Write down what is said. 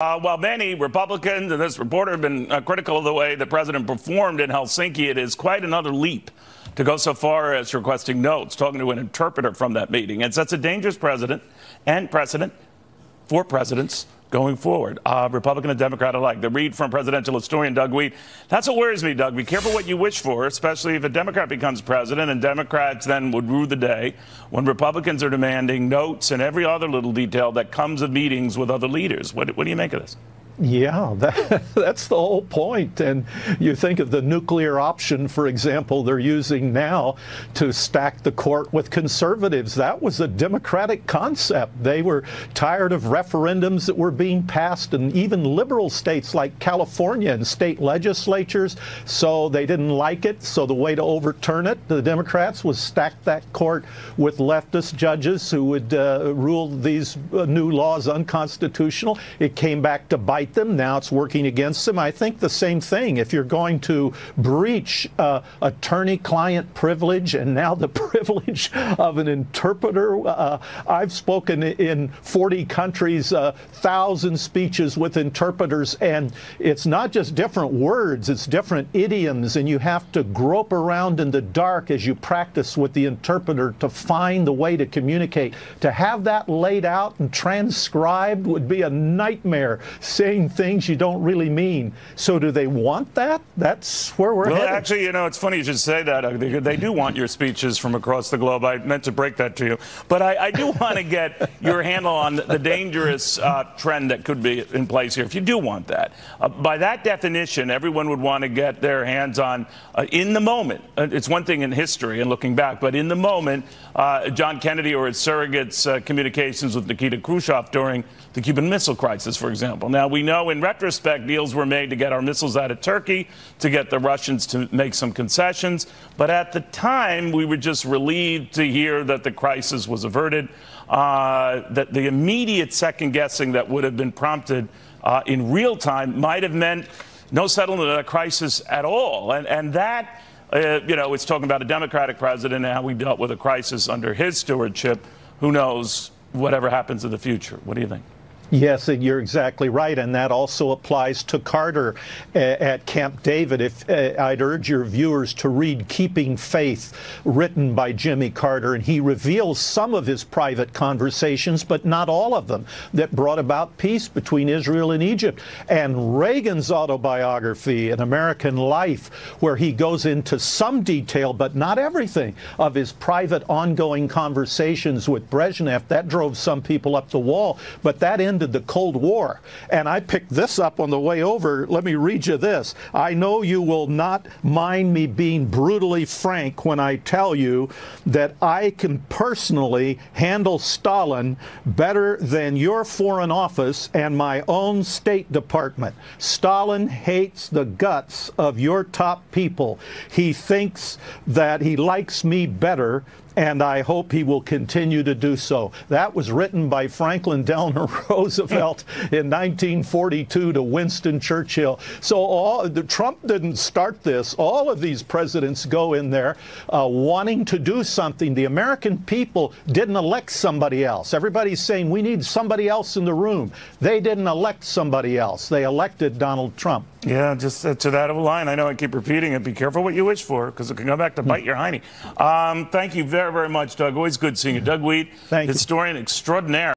While many Republicans and this reporter have been critical of the way the president performed in Helsinki, it is quite another leap to go so far as requesting notes, talking to an interpreter from that meeting. It sets a dangerous precedent for presidents going forward, Republican and Democrat alike. The read from presidential historian Doug Wead. That's what worries me, Doug. Be careful what you wish for, especially if a Democrat becomes president and Democrats then would rue the day when Republicans are demanding notes and every other little detail that comes of meetings with other leaders. What do you make of this? Yeah, that's the whole point. And you think of the nuclear option, for example, they're using now to stack the court with conservatives. That was a Democratic concept. They were tired of referendums that were being passed in even liberal states like California and state legislatures. So they didn't like it. So the way to overturn it, the Democrats, was stack that court with leftist judges who would rule these new laws unconstitutional. It came back to bite them. Now it's working against them. I think the same thing. If you're going to breach attorney-client privilege and now the privilege of an interpreter, I've spoken in 40 countries, 1,000 speeches with interpreters, and it's not just different words, it's different idioms, and you have to grope around in the dark as you practice with the interpreter to find the way to communicate. To have that laid out and transcribed would be a nightmare, saying things you don't really mean. So do they want that? That's where we're headed. Actually, you know, it's funny you should say that. They do want your speeches from across the globe. I meant to break that to you. But I do want to get your handle on the dangerous trend that could be in place here, if you do want that. By that definition, everyone would want to get their hands on, in the moment, it's one thing in history and looking back, but in the moment, John Kennedy or his surrogates' communications with Nikita Khrushchev during the Cuban Missile Crisis, for example. Now, we know in retrospect deals were made to get our missiles out of Turkey, to get the Russians to make some concessions. But at the time, we were just relieved to hear that the crisis was averted, that the immediate second guessing that would have been prompted in real time might have meant no settlement of the crisis at all. And that, you know, it's talking about a Democratic president and how we dealt with a crisis under his stewardship. Who knows whatever happens in the future? What do you think? Yes, you're exactly right, and that also applies to Carter at Camp David. I'd urge your viewers to read Keeping Faith, written by Jimmy Carter, and he reveals some of his private conversations, but not all of them, that brought about peace between Israel and Egypt. And Reagan's autobiography, An American Life, where he goes into some detail, but not everything, of his private ongoing conversations with Brezhnev. That drove some people up the wall, but that ended the Cold War. And I picked this up on the way over. Let me read you this. I know you will not mind me being brutally frank when I tell you that I can personally handle Stalin better than your Foreign Office and my own State Department. Stalin hates the guts of your top people. He thinks that he likes me better, and I hope he will continue to do so. That was written by Franklin Delano Roosevelt in 1942 to Winston Churchill. So Trump didn't start this. All of these presidents go in there wanting to do something. The American people didn't elect somebody else. Everybody's saying we need somebody else in the room. They didn't elect somebody else. They elected Donald Trump. Yeah, just to that line, I know I keep repeating it. Be careful what you wish for, because it can come back to bite your hiney. Thank you very, very much, Doug. Always good seeing you. Doug Wead, historian extraordinaire.